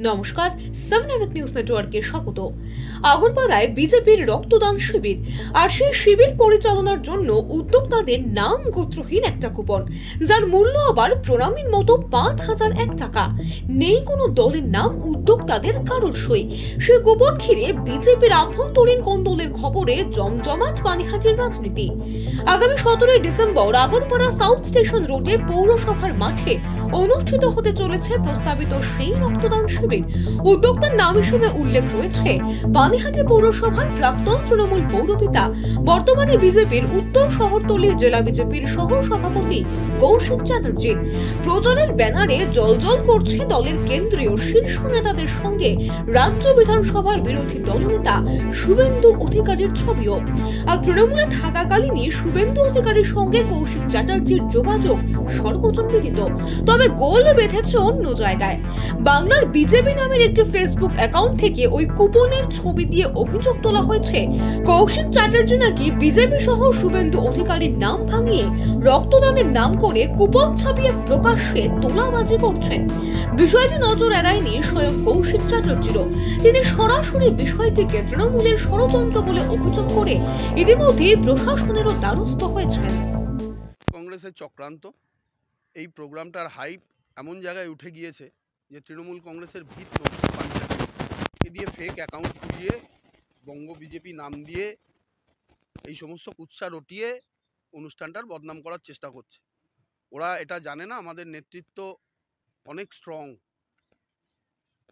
নমস্কার, 7 নিউজ নেটওয়ার্কে স্বাগত। আগরপাড়ায় বিজেপির রক্তদান শিবির, আর সেই শিবির পরিচালনার জন্য উদ্যোক্তাদের নাম গোত্রহীন একটা কুপন, যার মূল্য আবার প্রণামীর মতো ৫,০০০ টাকা। নেই কোনো দলের নাম, উদ্যোক্তাদের কারোর সই। সে কুপন ঘিরে বিজেপির আভ্যন্তরীণ কোন্দলের খবরে জমজমাট পানিহাটির রাজনীতি। আগামী ১৭ ডিসেম্বর আগরপাড়া সাউথ স্টেশন রোডে পৌরসভার মাঠে অনুষ্ঠিত হতে চলেছে প্রস্তাবিত সেই রক্তদান শিবির। উদ্যোক্তার নাম হিসেবে উল্লেখ রয়েছে পানিহাটি পৌরসভার প্রাক্তন তৃণমূল পৌরপিতা, বর্তমানে বিজেপির উত্তর শহরতলি জেলা বিজেপির সহ সভাপতি কৌশিক চ্যাটার্জি। প্রচারের ব্যানারে জলজল করছে দলের কেন্দ্রীয় শীর্ষ নেতাদের সঙ্গে রাজ্য বিধানসভার বিরোধী দলনেতা শুভেন্দু অধিকারীর ছবিও। আর তৃণমূলে থাকাকালীনই শুভেন্দু অধিকারীর সঙ্গে কৌশিক চ্যাটার্জির যোগাযোগ সর্বজনবিদিত। তবে গোল বেঁধেছে অন্য জায়গায়। বাংলার বিজেপি নামের একটি ফেসবুক অ্যাকাউন্ট থেকে ওই কুপনের ছবি দিয়ে অভিযোগ তোলা হয়েছে কৌশিক চ্যাটার্জি নাকি বিজেপি সহ শুভেন্দু অধিকারীর নাম ভাঙিয়ে রক্তদানের নাম করে কুপন ছাপিয়ে প্রকাশ্যে তোলাবাজি করছেন। বিষয়টি নজর এড়ায়নি স্বয়ং কৌশিক চ্যাটার্জিরও। তিনি সরাসরি বিষয়টিকে তৃণমূলের ষড়যন্ত্র বলে অভিযোগ করে ইতিমধ্যে প্রশাসনেরও দ্বারস্থ হয়েছেন। কংগ্রেসের চক্রান্ত, এই প্রোগ্রামটার হাইপ এমন জায়গায় উঠে গিয়েছে যে তৃণমূল কংগ্রেসের ভিত দিয়ে ফেক অ্যাকাউন্ট খুলিয়ে বঙ্গ বিজেপি নাম দিয়ে এই সমস্ত কুৎসা রটিয়ে অনুষ্ঠানটার বদনাম করার চেষ্টা করছে। ওরা এটা জানে না আমাদের নেতৃত্ব অনেক স্ট্রং।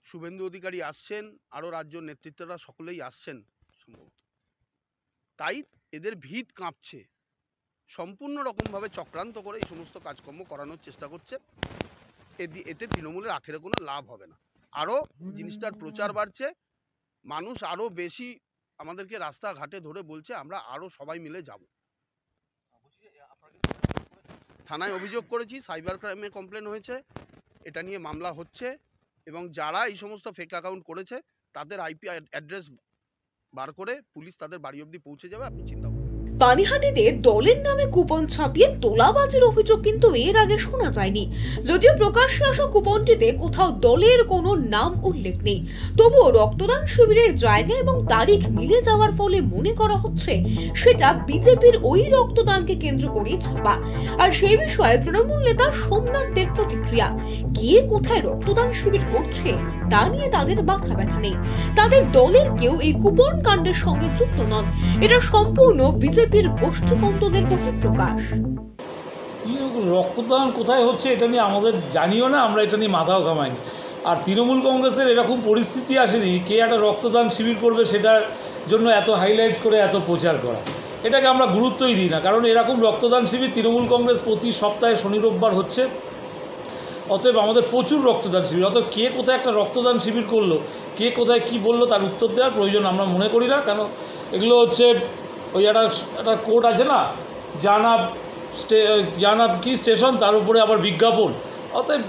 শুভেন্দু অধিকারী আসছেন, আরও রাজ্য নেতৃত্বরা সকলেই আসছেন সম্ভবত, তাই এদের ভিত কাঁপছে। সম্পূর্ণ রকমভাবে চক্রান্ত করে এই সমস্ত কাজকর্ম করানোর চেষ্টা করছে। এতে তৃণমূলের আখেরে কোনো লাভ হবে না। আরও জিনিসটার প্রচার বাড়ছে, মানুষ আরও বেশি আমাদেরকে রাস্তাঘাটে ধরে বলছে আমরা আরও সবাই মিলে যাব। থানায় অভিযোগ করেছি, সাইবার ক্রাইমে কমপ্লেন হয়েছে, এটা নিয়ে মামলা হচ্ছে এবং যারা এই সমস্ত ফেক অ্যাকাউন্ট করেছে তাদের আইপি অ্যাড্রেস বার করে পুলিশ তাদের বাড়ি অবধি পৌঁছে যাবে, আপনি চিন্তা করুন। পানিহাটিতে দলের নামে কুপন ছাপিয়ে তোলাবাজির অভিযোগ কিন্তু এর আগে শোনা যায়নি। যদিও প্রকাশ্যে আসা কুপনটিতে কোথাও দলের কোনো নাম উল্লেখ নেই, তবুও রক্তদান শিবিরের জায়গা এবং তারিখ মিলে যাওয়ার ফলে মনে করা হচ্ছে সেটা বিজেপির ওই রক্তদানকে কেন্দ্র করেই ছাপা। আর সেই বিষয়ে তৃণমূল নেতা সোমনাথ দের প্রতিক্রিয়া, কে কোথায় রক্তদান শিবির করছে তা নিয়ে তাদের মাথা ব্যথা নেই। তাদের দলের কেউ এই কুপন কাণ্ডের সঙ্গে যুক্ত নন। এটা সম্পূর্ণ বিজেপির গোষ্ঠীকন্দলের বহিঃপ্রকাশ। রক্তদান কোথায় হচ্ছে এটা নিয়ে আমাদের জানিও না, আমরা এটা নিয়ে মাথাও ঘামাইনি। আর তৃণমূল কংগ্রেসের এরকম পরিস্থিতি আসেনি কে একটা রক্তদান শিবির করবে সেটার জন্য এত হাইলাইটস করে এত প্রচার করা, এটাকে আমরা গুরুত্বই দিই না। কারণ এরকম রক্তদান শিবির তৃণমূল কংগ্রেস প্রতি সপ্তাহে শনি রোববার হচ্ছে। অতএব আমাদের প্রচুর রক্তদান শিবির, অতএব কে কোথায় একটা রক্তদান শিবির করলো, কে কোথায় কি বললো তার উত্তর দেওয়ার প্রয়োজন আমরা মনে করি না। কেন এগুলো হচ্ছে ওই একটা কোড আছে না, জানাব কি স্টেশন, তার উপরে আবার বিজ্ঞাপন। অতএব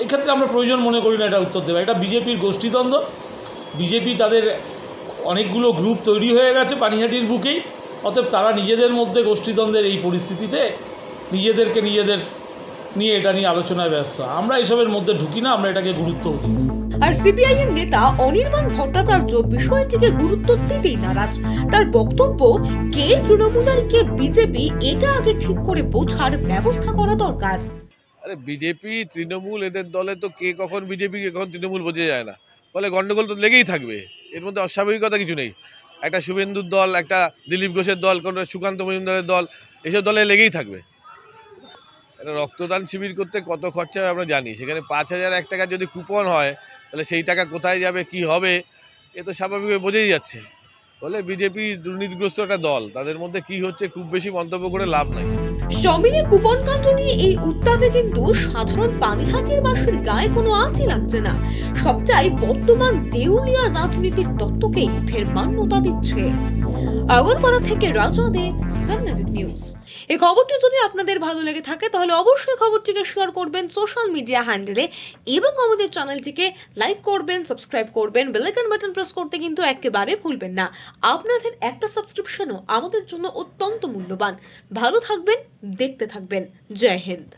এক্ষেত্রে আমরা প্রয়োজন মনে করি না এটা উত্তর দেওয়া। এটা বিজেপির গোষ্ঠীদ্বন্দ্ব। বিজেপি তাদের অনেকগুলো গ্রুপ তৈরি হয়ে গেছে পানিহাটির বুকেই। অতএব তারা নিজেদের মধ্যে গোষ্ঠীদ্বন্দ্বের এই পরিস্থিতিতে নিজেদের নিয়ে এটা নিয়ে আলোচনায় ব্যস্ত। আমরা এসবের মধ্যে ঢুকি না, আমরা এটাকে গুরুত্ব দিই। আর সিপিআইএম নেতা অনির্বাণ ভট্টাচার্য বিষয়টিকে গুরুত্ব দিতেই নারাজ। তার বক্তব্য, কে তৃণমূল আর কে বিজেপি এটা আগে ঠিক করে বোঝার ব্যবস্থা করা দরকার। আরে বিজেপি তৃণমূল এদের দলে তো কে কখন বিজেপি কে কখন তৃণমূল বোঝা যায় না, ফলে গন্ডগোল তো লেগেই থাকবে। এর মধ্যে অস্বাভাবিকতা কিছু নেই। একটা শুভেন্দুর দল, একটা দিলীপ ঘোষের দল, কোনো সুকান্ত মজুমদারের দল, এসব দলে লেগেই থাকবে। একটা রক্তদান শিবির করতে কত খরচা হবে আমরা জানি। সেখানে ৫,০০০ টাকা যদি কুপন হয় তাহলে সেই টাকা কোথায় যাবে, কি হবে, এ তো স্বাভাবিকভাবে বোঝাই যাচ্ছে। ফলে বিজেপি দুর্নীতিগ্রস্ত একটা দল, তাদের মধ্যে কি হচ্ছে খুব বেশি মন্তব্য করে লাভ নাই। সমিলে কুপন কাণ্ড নিয়ে এই উত্তাপে কিন্তু সাধারণ পানিহাটির বাসীর গায়ে কোনো আঁচই লাগছে না। সবটাই বর্তমান দেউলিয়া রাজনীতির তত্ত্বকেই ফের মান্যতা দিচ্ছে। আগরপাড়া থেকে রাজা দে, 7 নিউজ। এই খবরটি যদি আপনাদের ভালো লেগে থাকে তাহলে অবশ্যই খবরটিকে শেয়ার করবেন সোশ্যাল মিডিয়া হ্যান্ডেলে এবং আমাদের চ্যানেলটিকে লাইক করবেন, সাবস্ক্রাইব করবেন, বেল আইকন বাটন প্রেস করতে কিন্তু একেবারে ভুলবেন না। আপনাদের একটা সাবস্ক্রিপশনও আমাদের জন্য অত্যন্ত মূল্যবান। ভালো থাকবেন, দেখতে থাকবেন। জয় হিন্দ।